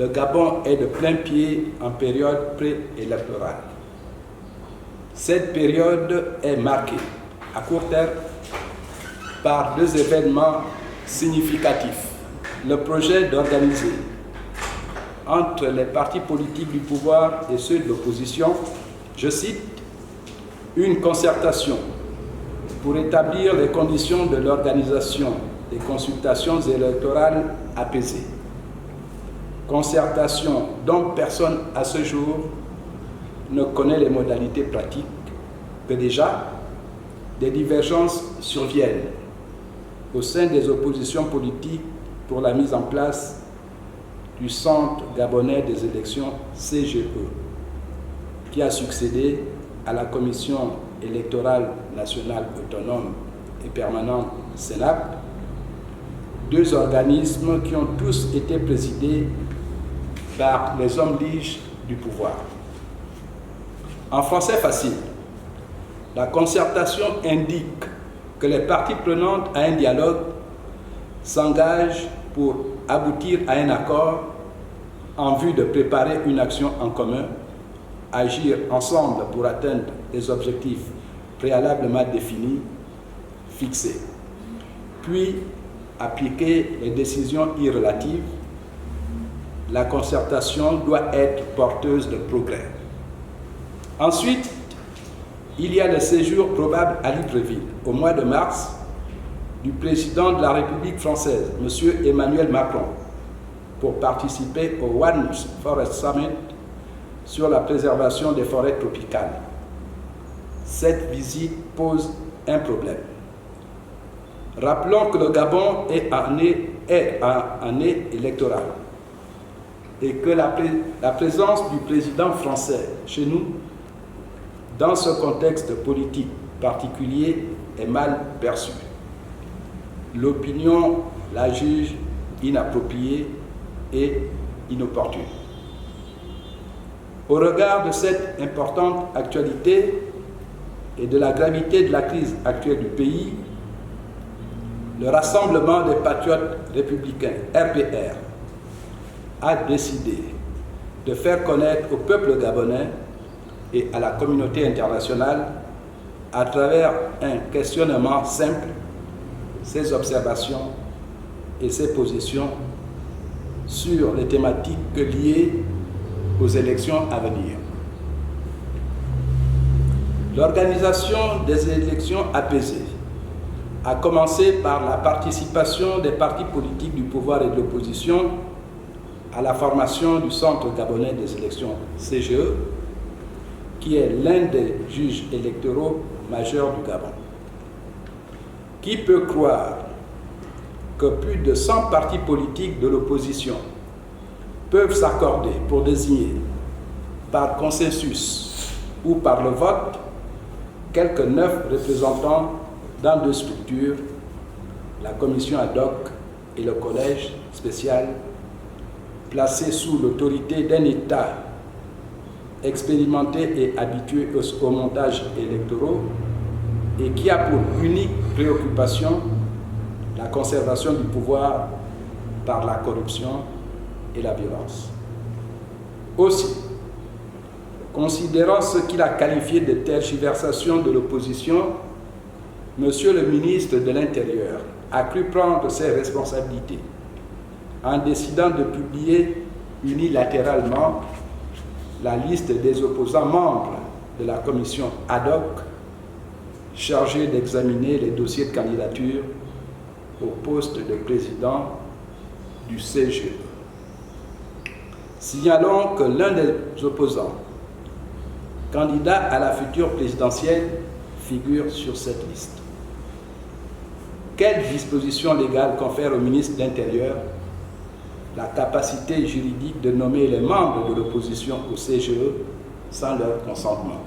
le Gabon est de plein pied en période préélectorale. Cette période est marquée, à court terme, par deux événements significatifs. Le projet d'organiser entre les partis politiques du pouvoir et ceux de l'opposition, je cite, une concertation pour établir les conditions de l'organisation des consultations électorales apaisées. Concertation dont personne à ce jour ne connaît les modalités pratiques, que déjà des divergences surviennent au sein des oppositions politiques pour la mise en place du Centre gabonais des élections CGE, qui a succédé à la Commission électorale nationale autonome et permanente CENAP, deux organismes qui ont tous été présidés par les hommes liges du pouvoir. En français facile, la concertation indique que les parties prenantes à un dialogue s'engagent pour aboutir à un accord en vue de préparer une action en commun, agir ensemble pour atteindre des objectifs préalablement définis, fixés, puis appliquer les décisions irrelatives. La concertation doit être porteuse de progrès. Ensuite, il y a le séjour probable à Libreville, au mois de mars, du président de la République française, M. Emmanuel Macron, pour participer au One Forest Summit sur la préservation des forêts tropicales. Cette visite pose un problème. Rappelons que le Gabon est en année électorale et que la présence du président français chez nous, dans ce contexte politique particulier, est mal perçue. L'opinion la juge inappropriée et inopportune. Au regard de cette importante actualité et de la gravité de la crise actuelle du pays, le Rassemblement des patriotes républicains, RPR, a décidé de faire connaître au peuple gabonais et à la communauté internationale, à travers un questionnement simple, ses observations et ses positions sur les thématiques liées aux élections à venir. L'organisation des élections apaisées a commencé par la participation des partis politiques du pouvoir et de l'opposition à la formation du Centre gabonais des élections CGE, qui est l'un des juges électoraux majeurs du Gabon. Qui peut croire que plus de 100 partis politiques de l'opposition peuvent s'accorder pour désigner par consensus ou par le vote quelques 9 représentants dans 2 structures, la commission ad hoc et le collège spécial, placés sous l'autorité d'un État expérimenté et habitué au montage électoraux et qui a pour unique préoccupation la conservation du pouvoir par la corruption et la violence. Aussi, considérant ce qu'il a qualifié de tergiversation de l'opposition, Monsieur le ministre de l'Intérieur a cru prendre ses responsabilités en décidant de publier unilatéralement la liste des opposants membres de la commission ad hoc chargée d'examiner les dossiers de candidature au poste de président du CGE. Signalons que l'un des opposants, candidat à la future présidentielle, figure sur cette liste. Quelle disposition légale confère au ministre de l'Intérieur la capacité juridique de nommer les membres de l'opposition au CGE sans leur consentement?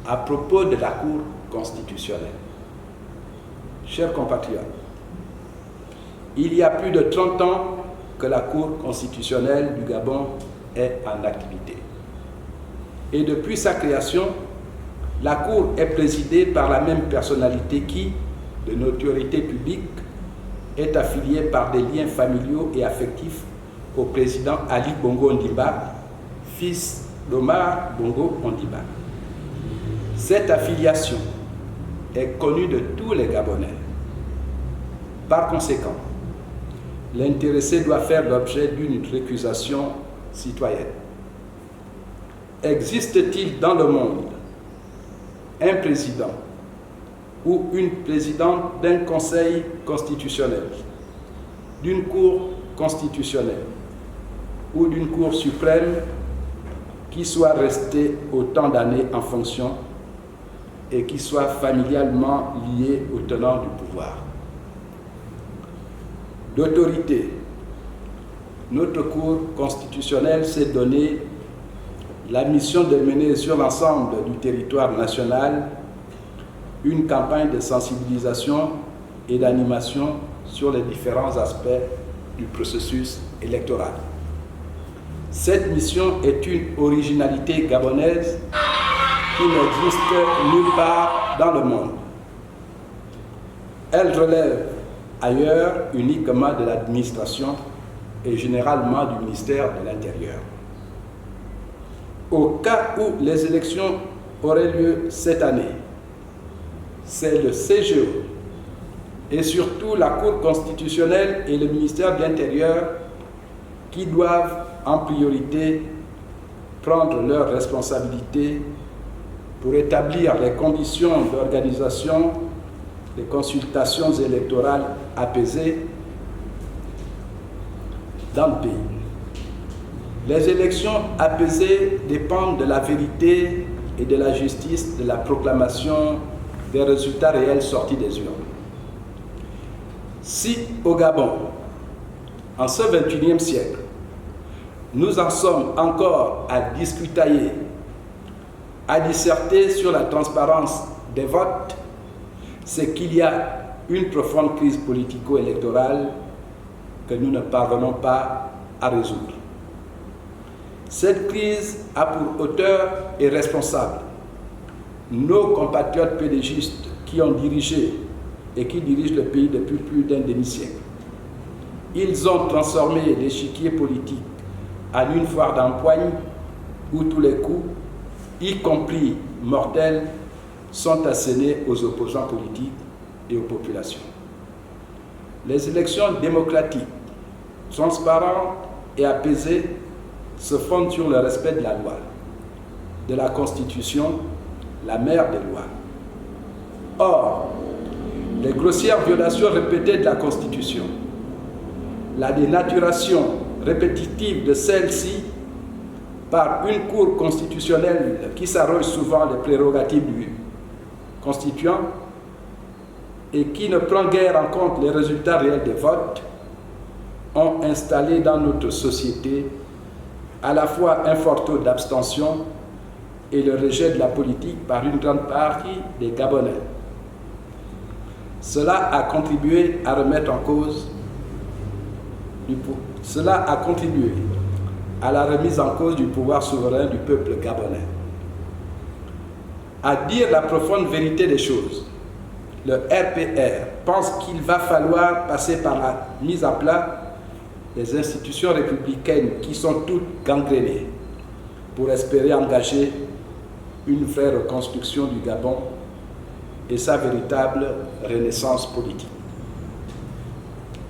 À propos de la Cour constitutionnelle, chers compatriotes, il y a plus de 30 ans que la Cour constitutionnelle du Gabon est en activité. Et depuis sa création, la Cour est présidée par la même personnalité qui, de notoriété publique, est affiliée par des liens familiaux et affectifs au président Ali Bongo Ondimba, fils d'Omar Bongo Ondimba. Cette affiliation est connue de tous les Gabonais. Par conséquent, l'intéressé doit faire l'objet d'une récusation citoyenne. Existe-t-il dans le monde un président ou une présidente d'un conseil constitutionnel, d'une cour constitutionnelle ou d'une cour suprême qui soit resté autant d'années en fonction et qui soit familialement lié au tenant du pouvoir? D'autorité, notre Cour constitutionnelle s'est donné la mission de mener sur l'ensemble du territoire national une campagne de sensibilisation et d'animation sur les différents aspects du processus électoral. Cette mission est une originalité gabonaise qui n'existe nulle part dans le monde. Elle relève ailleurs uniquement de l'administration et généralement du ministère de l'Intérieur. Au cas où les élections auraient lieu cette année, c'est le CGE et surtout la Cour constitutionnelle et le ministère de l'Intérieur qui doivent en priorité prendre leurs responsabilités pour établir les conditions d'organisation des consultations électorales apaisées dans le pays. Les élections apaisées dépendent de la vérité et de la justice de la proclamation des résultats réels sortis des urnes. Si au Gabon, en ce XXIe siècle, nous en sommes encore à discutailler, à disserter sur la transparence des votes, c'est qu'il y a une profonde crise politico-électorale que nous ne parvenons pas à résoudre. Cette crise a pour auteur et responsable nos compatriotes pédégistes qui ont dirigé et qui dirigent le pays depuis plus d'un demi-siècle. Ils ont transformé l'échiquier politique en une foire d'empoigne où tous les coups, y compris mortels, sont assénés aux opposants politiques et aux populations. Les élections démocratiques, transparentes et apaisées se fondent sur le respect de la loi, de la Constitution, la mère des lois. Or, les grossières violations répétées de la Constitution, la dénaturation répétitive de celle-ci par une Cour constitutionnelle qui s'arroge souvent les prérogatives du constituant et qui ne prend guère en compte les résultats réels des votes, ont installé dans notre société à la fois un fort taux d'abstention et le rejet de la politique par une grande partie des Gabonais. Cela a contribué à remettre en cause la remise en cause du pouvoir souverain du peuple gabonais. À dire la profonde vérité des choses, le RPR pense qu'il va falloir passer par la mise à plat des institutions républicaines qui sont toutes gangrénées pour espérer engager une vraie reconstruction du Gabon et sa véritable renaissance politique.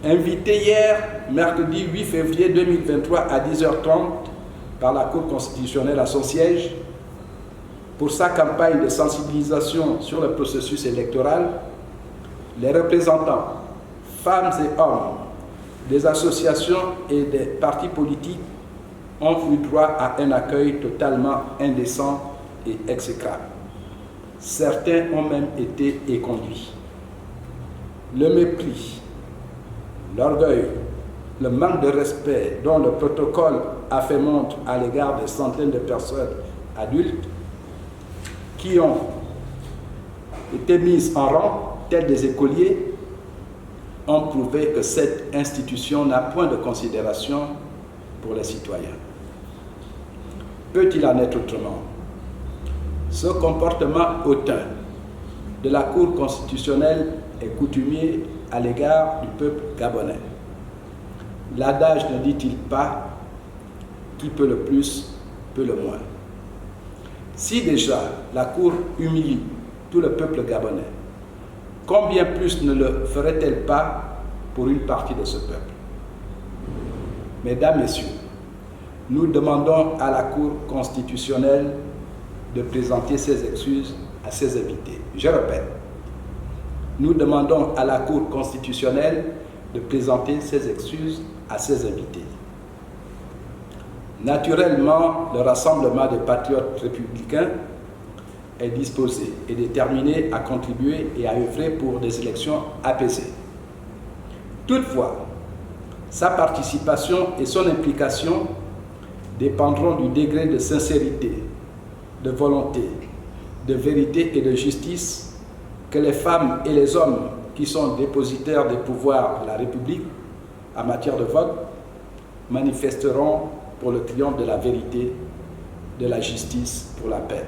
Invité hier, mercredi 8 février 2023 à 10h30 par la Cour constitutionnelle à son siège pour sa campagne de sensibilisation sur le processus électoral, les représentants, femmes et hommes, des associations et des partis politiques ont eu droit à un accueil totalement indécent et exécrable. Certains ont même été éconduits. Le mépris, l'orgueil, le manque de respect dont le protocole a fait montre à l'égard des centaines de personnes adultes qui ont été mises en rang, tels des écoliers, ont prouvé que cette institution n'a point de considération pour les citoyens. Peut-il en être autrement? Ce comportement hautain de la Cour constitutionnelle est coutumier à l'égard du peuple gabonais. L'adage ne dit-il pas qui peut le plus, peut le moins. Si déjà la Cour humilie tout le peuple gabonais, combien plus ne le ferait-elle pas pour une partie de ce peuple? Mesdames, Messieurs, nous demandons à la Cour constitutionnelle de présenter ses excuses à ses invités. Je répète, nous demandons à la Cour constitutionnelle de présenter ses excuses à ses invités. Naturellement, le Rassemblement des patriotes républicains est disposé et déterminé à contribuer et à œuvrer pour des élections apaisées. Toutefois, sa participation et son implication dépendront du degré de sincérité, de volonté, de vérité et de justice que les femmes et les hommes qui sont dépositaires des pouvoirs de la République en matière de vote manifesteront pour le triomphe de la vérité, de la justice, pour la paix.